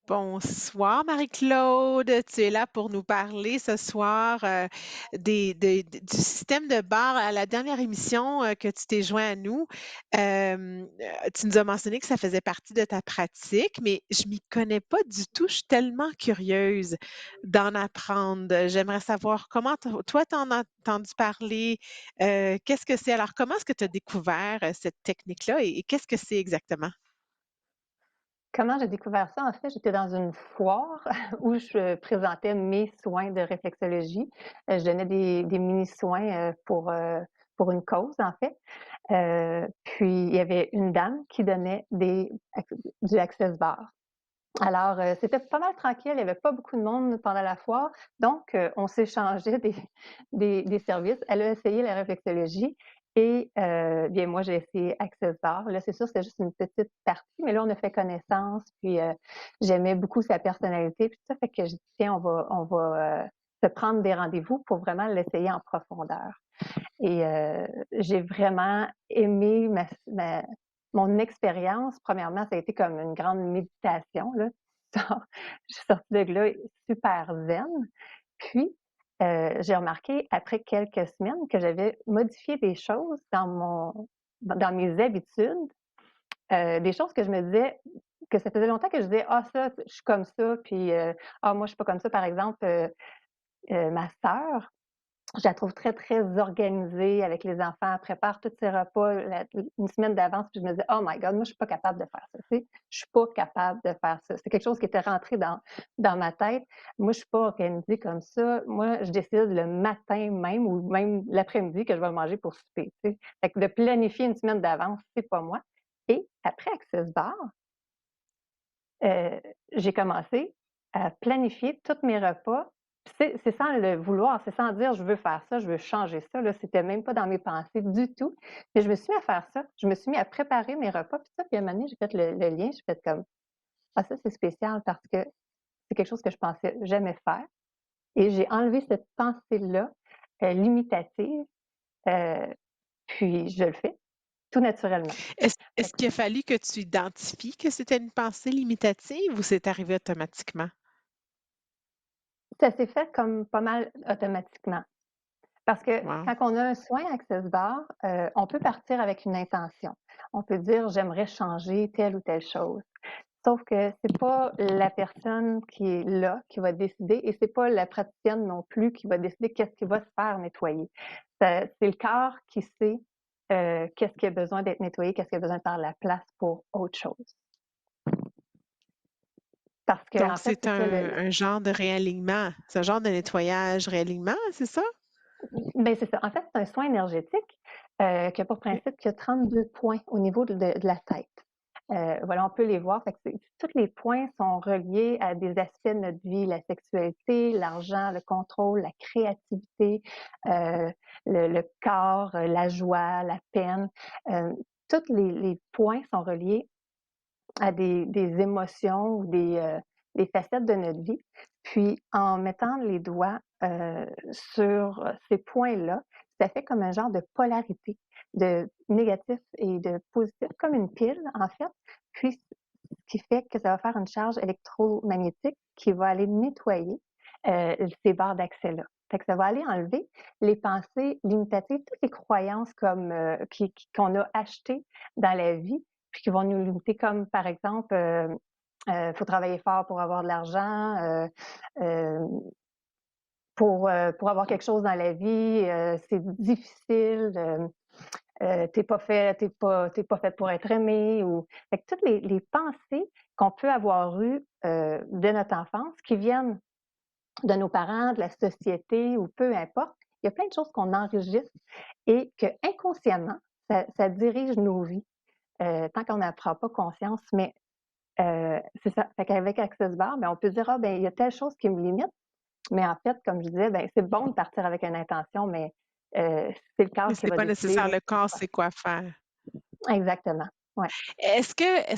Bonsoir Marie-Claude, tu es là pour nous parler ce soir du système de bar. À la dernière émission que tu t'es joint à nous, tu nous as mentionné que ça faisait partie de ta pratique, mais je m'y connais pas du tout. Je suis tellement curieuse d'en apprendre. J'aimerais savoir comment toi t'en as entendu parler, qu'est-ce que c'est? Alors, comment est-ce que tu as découvert cette technique-là et qu'est-ce que c'est exactement? Comment j'ai découvert ça? En fait, j'étais dans une foire où je présentais mes soins de réflexologie. Je donnais des mini-soins pour une cause, en fait. Puis, il y avait une dame qui donnait du Access Bar. Alors, c'était pas mal tranquille, il n'y avait pas beaucoup de monde pendant la foire, donc on s'échangeait des services. Elle a essayé la réflexologie et bien moi, j'ai essayé Access Bar. Là, c'est sûr, c'était juste une petite partie, mais là, on a fait connaissance, puis j'aimais beaucoup sa personnalité, puis tout ça, fait que j'ai dit: «Tiens, on va se prendre des rendez-vous pour vraiment l'essayer en profondeur. Et j'ai vraiment aimé mon expérience. Premièrement, ça a été comme une grande méditation, là. Je suis sortie de là super zen. Puis, j'ai remarqué après quelques semaines que j'avais modifié des choses dans mes habitudes, des choses que je me disais que ça faisait longtemps que je disais: «Ah ça, je suis comme ça», puis, «Ah moi je suis pas comme ça». Par exemple, ma sœur, je la trouve très, très organisée avec les enfants. Elle prépare tous ses repas une semaine d'avance, puis je me dis: «Oh my God, moi, je suis pas capable de faire ça», tu sais? Je suis pas capable de faire ça. C'est quelque chose qui était rentré dans ma tête. Moi, je suis pas organisée comme ça. Moi, je décide le matin même ou même l'après-midi que je vais manger pour souper, tu sais? Fait que de planifier une semaine d'avance, c'est pas moi. Et après Access Bar, Heu, j'ai commencé à planifier tous mes repas. Puis c'est sans le vouloir, c'est sans dire: «Je veux faire ça, je veux changer ça», là, c'était même pas dans mes pensées du tout. Mais je me suis mis à faire ça. Je me suis mis à préparer mes repas, puis ça, puis à un moment donné, j'ai fait le lien, j'ai fait comme: «Ah ça, c'est spécial parce que c'est quelque chose que je pensais jamais faire» et j'ai enlevé cette pensée-là, limitative, heu, puis je le fais tout naturellement. Fait Est-ce que qu'il a fallu que tu identifies que c'était une pensée limitative ou c'est arrivé automatiquement? ça s'est fait comme pas mal automatiquement. Parce que Wow. quand on a un soin Access Bar, on peut partir avec une intention. On peut dire: «J'aimerais changer telle ou telle chose». Sauf que c'est pas la personne qui est là qui va décider et c'est pas la praticienne non plus qui va décider qu'est-ce qui va se faire nettoyer. C'est le corps qui sait, qu'est-ce qui a besoin d'être nettoyé, qu'est-ce qui a besoin de faire la place pour autre chose. Parce Donc qu'en fait, c'est c'est ça un genre de réalignement, c'est un genre de nettoyage réalignement, c'est ça? ben, c'est ça. En fait, c'est un soin énergétique, qui a pour OK. principe qu'il y a 32 points au niveau de la tête. Voilà, on peut les voir. Fait que tous les points sont reliés à des aspects de notre vie, la sexualité, l'argent, le contrôle, la créativité, le corps, la joie, la peine. Euh, tous les points sont reliés à des émotions ou des facettes de notre vie. Puis en mettant les doigts, sur ces points-là, ça fait comme un genre de polarité de négatif et de positif, comme une pile en fait. Puis ce qui fait que ça va faire une charge électromagnétique qui va aller nettoyer, ces barres d'accès-là. Fait que ça va aller enlever les pensées limitatives, toutes les croyances comme, qu'on a achetées dans la vie puis qui vont nous limiter comme par exemple, faut travailler fort pour avoir de l'argent, hem, pour avoir quelque chose dans la vie, c'est difficile, tu pas fait pour être aimé ou fait que toutes les pensées qu'on peut avoir eues, dès notre enfance qui viennent de nos parents, de la société ou peu importe, il y a plein de choses qu'on enregistre et que inconsciemment, ça dirige nos vies, tant qu'on n'en prend pas conscience, mais c'est ça. Fait qu'avec Access Bar, ben, on peut dire: «Ah, ben, il y a telle chose qui me limite», mais en fait, comme je disais, ben, c'est bon de partir avec une intention, mais c'est le Mais corps qui c'est va pas décider, nécessaire, là, le corps quoi. sait quoi faire. Exactement, ouais. Est-ce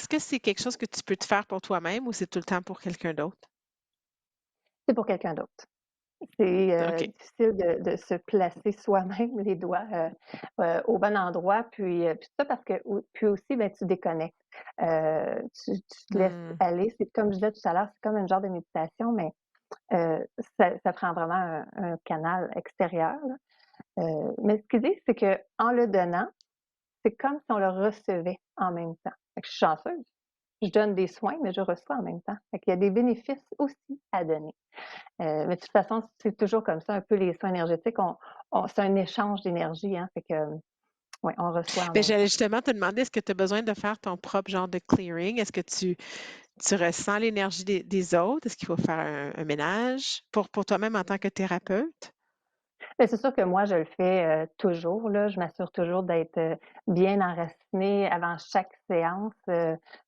que c'est quelque chose que tu peux te faire pour toi-même ou c'est tout le temps pour quelqu'un d'autre? C'est pour quelqu'un d'autre. C'est, OK. difficile de se placer soi-même les doigts, au bon endroit, puis ça parce que puis aussi, ben, tu déconnectes. Tu te laisses Mmh. aller. C'est comme je disais tout à l'heure, c'est comme un genre de méditation, mais ça prend vraiment un canal extérieur, là. Mais ce qu'ils disent, c'est qu'en le donnant, c'est comme si on le recevait en même temps. Fait que je suis chanceuse. Je donne des soins, mais je reçois en même temps. Fait qu'il y a des bénéfices aussi à donner. Mais de toute façon, c'est toujours comme ça, un peu les soins énergétiques, c'est un échange d'énergie, hein, fait que, ouais, on reçoit en Beh, même j'allais temps. justement te demander, est-ce que tu as besoin de faire ton propre genre de clearing? Est-ce que tu ressens l'énergie des autres? Est-ce qu'il faut faire un ménage pour toi-même en tant que thérapeute? Mais c'est sûr que moi, je le fais, toujours, là. Je m'assure toujours d'être, bien enracinée avant chaque séance,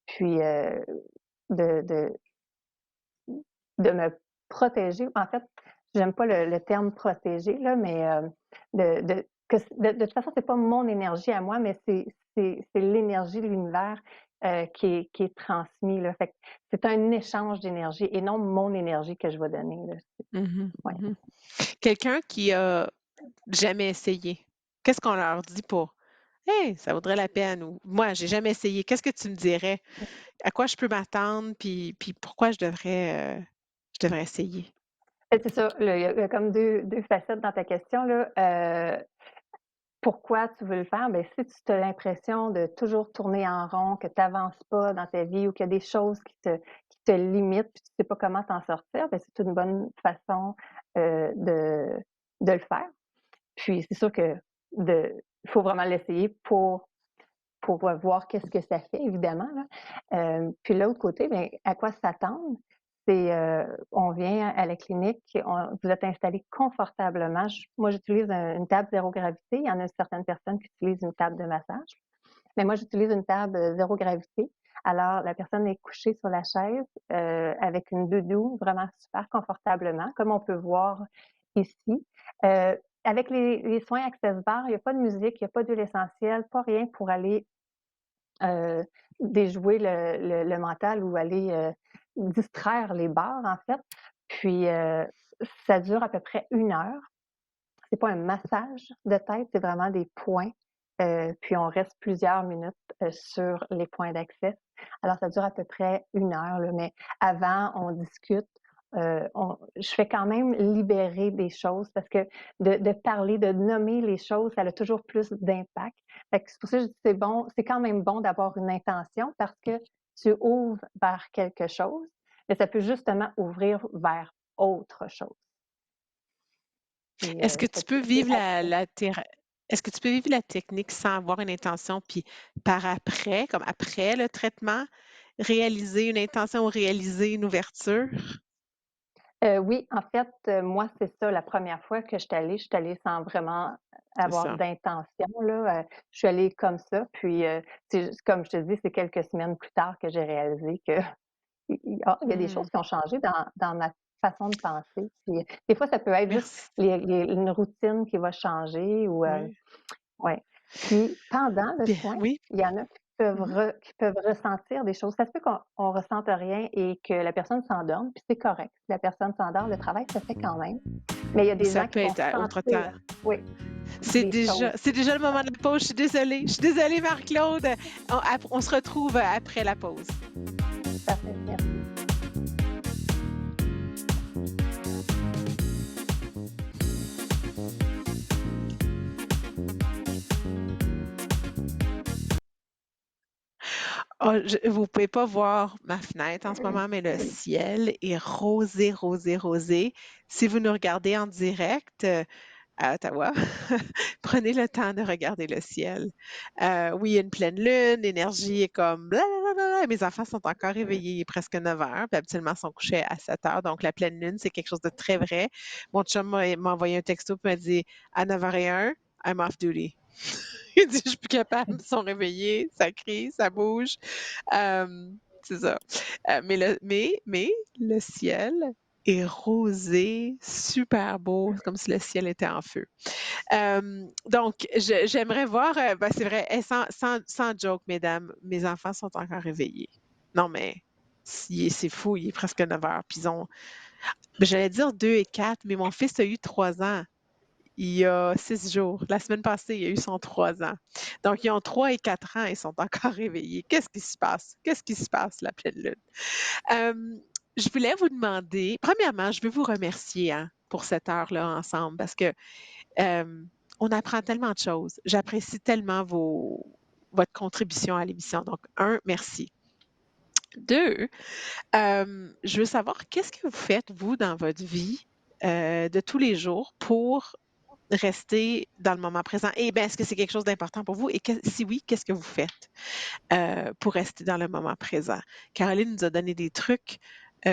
puis, de de de me protéger. En fait, j'aime pas le terme protéger là, mais de toute façon, c'est pas mon énergie à moi, mais c'est l'énergie de l'univers qui est transmis, là. Fait que c'est un échange d'énergie et non mon énergie que je vais donner, là. Mhm, Ouais. mhm. Quelqu'un qui a jamais essayé, qu'est-ce qu'on leur dit pour Hey, ça vaudrait la peine ou moi, j'ai jamais essayé. Qu'est-ce que tu me dirais? À quoi je peux m'attendre? Puis pourquoi je devrais essayer? C'est ça, il y a comme deux facettes dans ta question, là. Pourquoi tu veux le faire? Ben, si tu as l'impression de toujours tourner en rond, que tu avances pas dans ta vie ou qu'il y a des choses qui te limitent, puis tu sais pas comment t'en sortir, ben, c'est une bonne façon, de le faire. Puis c'est sûr que de il faut vraiment l'essayer pour voir qu'est-ce que ça fait évidemment, là. Puis l'autre côté, bien, à quoi s'attendre? C'est, on vient à la clinique, vous êtes installé confortablement. Moi, j'utilise une table zéro gravité. Il y en a certaines personnes qui utilisent une table de massage, mais moi, j'utilise une table, zéro gravité. Alors la personne est couchée sur la chaise, avec une doudou, vraiment super confortablement, comme on peut voir ici. Avec les soins Access Bar, il y a pas de musique, il y a pas d'huile essentielle, pas rien pour aller déjouer le mental ou aller, distraire les barres, en fait. Puis, ça dure à peu près 1 heure. C'est pas un massage de tête, c'est vraiment des points, puis on reste plusieurs minutes, sur les points d'accès. Alors ça dure à peu près 1 heure, là, mais avant, on discute, je fais quand même libérer des choses parce que de parler, de nommer les choses, ça a toujours plus d'impact. Fait que c'est pour ça que je dis: «C'est bon, c'est quand même bon d'avoir une intention» parce que tu ouvres vers quelque chose, mais ça peut justement ouvrir vers autre chose et Est-ce que tu fait peux que c'est vivre est-ce que tu peux vivre la technique sans avoir une intention, puis par après, comme après le traitement, réaliser une intention ou réaliser une ouverture? Oui, en fait, moi, c'est ça, la première fois que je suis allée sans vraiment C'est avoir ça. d'intention, là, je suis allée comme ça, puis, c'est juste comme je te dis, c'est quelques semaines plus tard que j'ai réalisé que il y a des choses Mmh. qui ont changé dans ma façon de penser, puis, des fois, ça peut être juste Merci. une routine qui va changer ou, Oui. ouais. Puis pendant le Bien, soin, oui. il y en a Mmh. qui peuvent ressentir des choses. Ça se peut qu'on ressente rien et que la personne s'endorme, puis c'est correct. Si la personne s'endort, le travail se fait quand même. Mais il y a Ou des ça gens qui peut vont être à autre temps. sentir, oui, des choses. C'est déjà le moment de la pause. Je suis désolée. Je suis désolée, Marc-Claude. On se retrouve après la pause. Parfait, merci. Vous pouvez pas voir ma fenêtre en ce moment, mais le ciel est rosé, rosé, rosé. Si vous nous regardez en direct, à Ottawa, prenez le temps de regarder le ciel. Oui, il y a une pleine lune, l'énergie est comme blablabla. Mes enfants sont encore réveillés, il est presque 9 heures, puis habituellement, ils sont couchés à 7 heures. Donc, la pleine lune, c'est quelque chose de très vrai. Mon chum m'a envoyé un texto puis m'a dit à 9h01, I'm off duty. Il dit, je suis plus capable, ils sont réveillés, ça crie, ça bouge. C'est ça. Mais le ciel est rosé, super beau, comme si le ciel était en feu. Donc, j'aimerais voir, ben, c'est vrai, sans joke, mesdames, mes enfants sont encore réveillés. Non, mais c'est fou, il est presque 9 heures. Puis ben, j'allais dire 2 et 4, mais mon fils a eu 3 ans il y a 6 jours. La semaine passée, il a eu son 3 ans. Donc, ils ont 3 et 4 ans, ils sont encore réveillés. Qu'est-ce qui se passe? Qu'est-ce qui se passe, la pleine lune? Je voulais vous demander, premièrement, je veux vous remercier hein, pour cette heure-là ensemble parce que euh, on apprend tellement de choses. J'apprécie tellement votre contribution à l'émission. Donc, merci. 2, je veux savoir qu'est-ce que vous faites, vous, dans votre vie de tous les jours pour rester dans le moment présent? Et bien, est-ce que c'est quelque chose d'important pour vous? Et si oui, qu'est-ce que vous faites pour rester dans le moment présent? Caroline nous a donné des trucs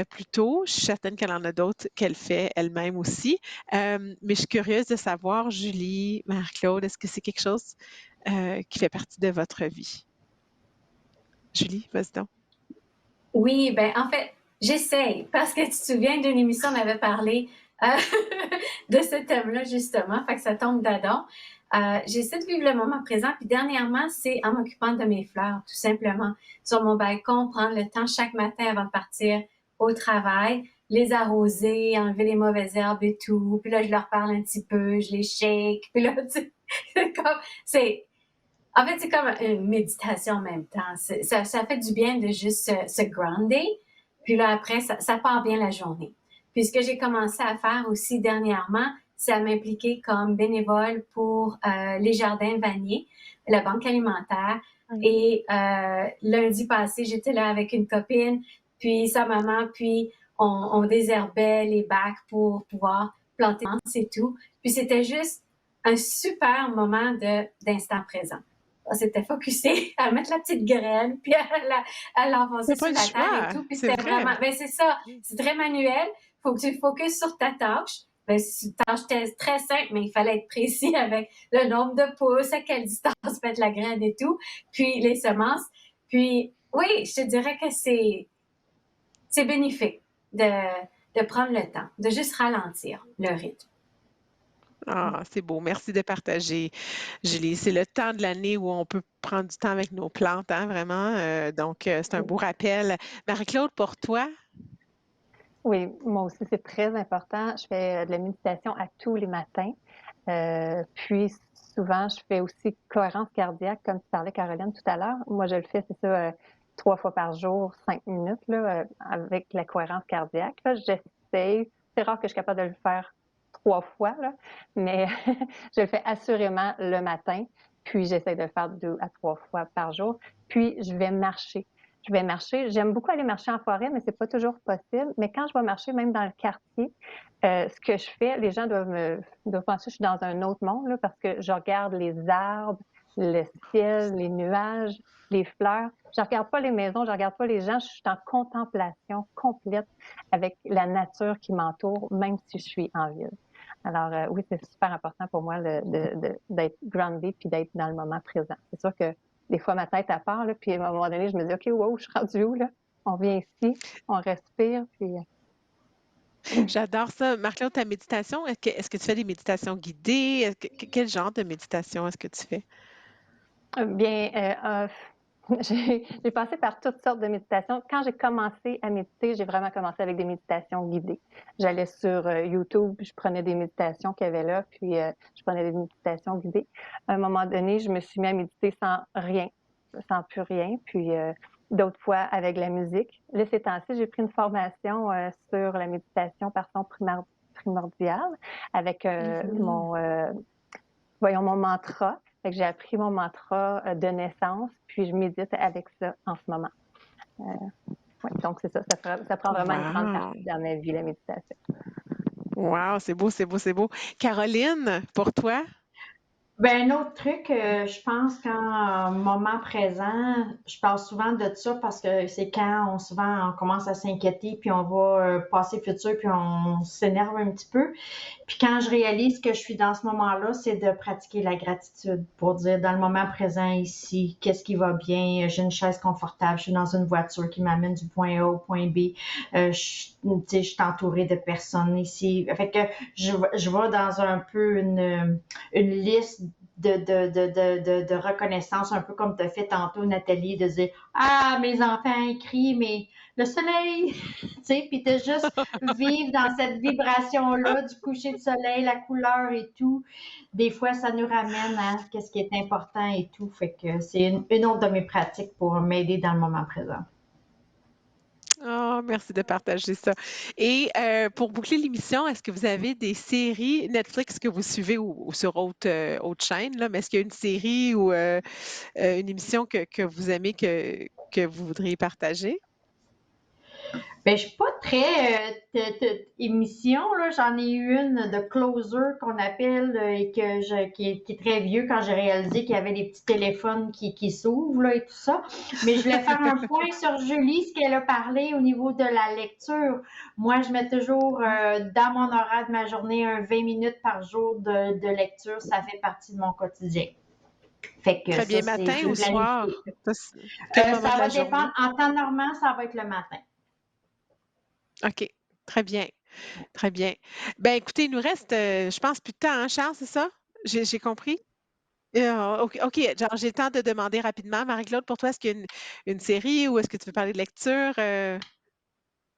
plus tôt. Je suis certaine qu'elle en a d'autres qu'elle fait elle-même aussi. Mais je suis curieuse de savoir, Julie, Marie-Claude, est-ce que c'est quelque chose qui fait partie de votre vie? Julie, vas-y donc. Oui, ben en fait, j'essaye parce que tu te souviens d'une émission, on avait parlé de ce thème-là, justement. Fait que ça tombe dedans. J'essaie de vivre le moment présent. Puis dernièrement, c'est en m'occupant de mes fleurs, tout simplement. Sur mon balcon, prendre le temps chaque matin avant de partir au travail, les arroser, enlever les mauvaises herbes et tout. Puis là, je leur parle un petit peu, je les shake. Puis là, en fait, c'est comme une méditation en même temps. Ça fait du bien de juste se grounder. Puis là, après, ça part bien la journée. Puis ce que j'ai commencé à faire aussi dernièrement, c'est à m'impliquer comme bénévole pour les jardins Vanier, la banque alimentaire. Et lundi passé, j'étais là avec une copine, puis sa maman, puis on désherbait les bacs pour pouvoir planter et tout. Puis c'était juste un super moment d'instant présent. On s'était focusé à mettre la petite graine, puis à l'enfoncer sur la terre et tout. Puis c'était vraiment, c'est ça, c'est très manuel. Faut que tu focuses sur ta tâche. C'est une tâche très simple, mais il fallait être précis avec le nombre de pouces, à quelle distance mettre la graine et tout, puis les semences. Puis oui, je te dirais que c'est bénéfique de prendre le temps, de juste ralentir le rythme. Ah, c'est beau. Merci de partager, Julie. C'est le temps de l'année où on peut prendre du temps avec nos plantes, hein, vraiment. Donc, c'est un beau rappel. Marie-Claude, pour toi? Oui, moi aussi, c'est très important. Je fais de la méditation à tous les matins. Puis, souvent, je fais aussi cohérence cardiaque, comme tu parlais, Caroline, tout à l'heure. Moi, je le fais, c'est ça, 3 fois par jour, 5 minutes, là, avec la cohérence cardiaque. Là, j'essaie. C'est rare que je suis capable de le faire 3 fois, là, mais je le fais assurément le matin. Puis, j'essaie de le faire 2 à 3 fois par jour. Puis, je vais marcher. J'aime beaucoup aller marcher en forêt, mais c'est pas toujours possible. Mais quand je vais marcher, même dans le quartier, ce que je fais, les gens doivent penser que je suis dans un autre monde, là, parce que je regarde les arbres, le ciel, les nuages, les fleurs. Je regarde pas les maisons, je regarde pas les gens. Je suis en contemplation complète avec la nature qui m'entoure, même si je suis en ville. Alors, oui, c'est super important pour moi d'être grounded puis d'être dans le moment présent. C'est sûr que des fois, ma tête à part, là, puis à un moment donné, je me dis, OK, wow, je suis rendue où, là? On vient ici, on respire, puis... J'adore ça. Marc-Claude, ta méditation, est-ce que tu fais des méditations guidées? Quel genre de méditation est-ce que tu fais? Bien, j'ai passé par toutes sortes de méditations. Quand j'ai commencé à méditer, j'ai vraiment commencé avec des méditations guidées. J'allais sur YouTube, je prenais des méditations qu'il y avait là, puis je prenais des méditations guidées. À un moment donné, je me suis mis à méditer sans rien, sans plus rien, puis d'autres fois avec la musique. Là, ces temps-ci, j'ai pris une formation sur la méditation par son primordial avec mon mantra. Fait que j'ai appris mon mantra de naissance, puis je médite avec ça en ce moment. Ouais, donc, c'est ça. Ça prend vraiment une grande partie dans ma vie, la méditation. Wow, c'est beau, c'est beau, c'est beau. Caroline, pour toi? Ben, un autre truc, je pense qu'en moment présent, je parle souvent de ça parce que c'est quand souvent on commence à s'inquiéter, puis on va passer le futur, puis on s'énerve un petit peu. Puis quand je réalise que je suis dans ce moment-là, c'est de pratiquer la gratitude pour dire dans le moment présent ici, qu'est-ce qui va bien, j'ai une chaise confortable, je suis dans une voiture qui m'amène du point A au point B, je suis entourée de personnes ici. Fait que je vais dans un peu une liste de reconnaissance, un peu comme tu as fait tantôt, Nathalie, de dire ah, mes enfants crient, mais le soleil, tu sais, puis de juste vivre dans cette vibration-là du coucher de soleil, la couleur et tout. Des fois, ça nous ramène à ce qui est important et tout. Fait que c'est une autre de mes pratiques pour m'aider dans le moment présent. Oh, merci de partager ça. Et pour boucler l'émission, est-ce que vous avez des séries Netflix que vous suivez ou sur autre chaîne, là, mais est-ce qu'il y a une série ou une émission que vous aimez que vous voudriez partager? Ben, je suis pas très émission, là. J'en ai eu une de Closer qu'on appelle et qui est très vieux quand j'ai réalisé qu'il y avait des petits téléphones qui s'ouvrent là, et tout ça. Mais je voulais faire un point sur Julie, ce qu'elle a parlé au niveau de la lecture. Moi, je mets toujours dans mon horaire de ma journée un 20 minutes par jour de lecture. Ça fait partie de mon quotidien. Fait que Très bien, ça, matin c'est ou soir? Quel moment ça de la va journée? dépendre. En temps normal, ça va être le matin. OK, très bien. Très bien. Ben, écoutez, il nous reste, je pense, plus de temps, hein, Charles, c'est ça? J'ai compris? OK, genre, j'ai le temps de demander rapidement. Marie-Claude, pour toi, est-ce qu'il y a une série ou est-ce que tu veux parler de lecture?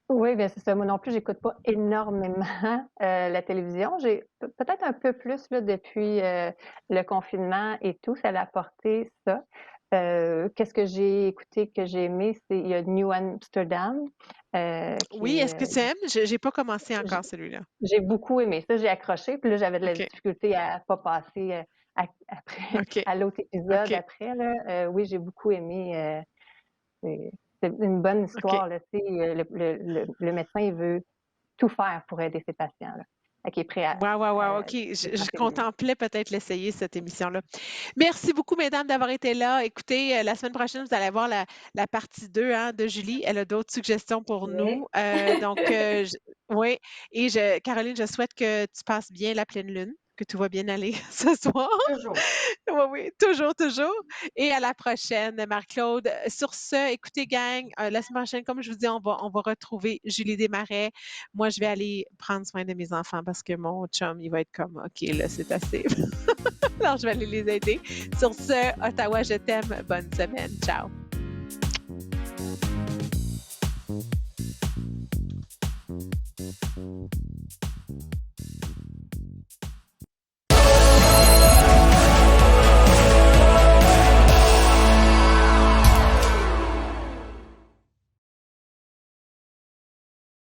Oui, bien, c'est ça. Moi non plus, j'écoute pas énormément la télévision. J'ai peut-être un peu plus là, depuis le confinement et tout, ça l'a apporté ça. Qu'est-ce que j'ai écouté que j'ai aimé, c'est il y a New Amsterdam qui Oui, est-ce que est tu aimes? J'ai pas commencé j- encore celui-là. j'ai beaucoup aimé ça, j'ai accroché, puis là j'avais de la OK, difficulté à pas passer après OK, à l'autre épisode OK, après là. Oui, j'ai beaucoup aimé. C'est c'est une bonne OK. histoire là. Tu sais, le médecin il veut tout faire pour aider ses patients, là. Fait qu'il est prêt Wow, wow, wow, à OK. Je dépenser lui-même. contemplais peut-être l'essayer, cette émission-là. Merci beaucoup, mesdames, d'avoir été là. Écoutez, la semaine prochaine, vous allez avoir la partie 2 hein, de Julie. Elle a d'autres suggestions pour Ouais, nous. Donc, oui. Et Caroline, je souhaite que tu passes bien la pleine lune, que tout va bien aller ce soir. toujours. Oui, oui, toujours, toujours. Et à la prochaine, Marc-Claude. Sur ce, écoutez, gang, la semaine prochaine, comme je vous dis, on va retrouver Julie Desmarais. Moi, je vais aller prendre soin de mes enfants parce que mon chum, il va être comme, OK, là, c'est assez. Alors, je vais aller les aider. Sur ce, Ottawa, je t'aime. Bonne semaine. Ciao.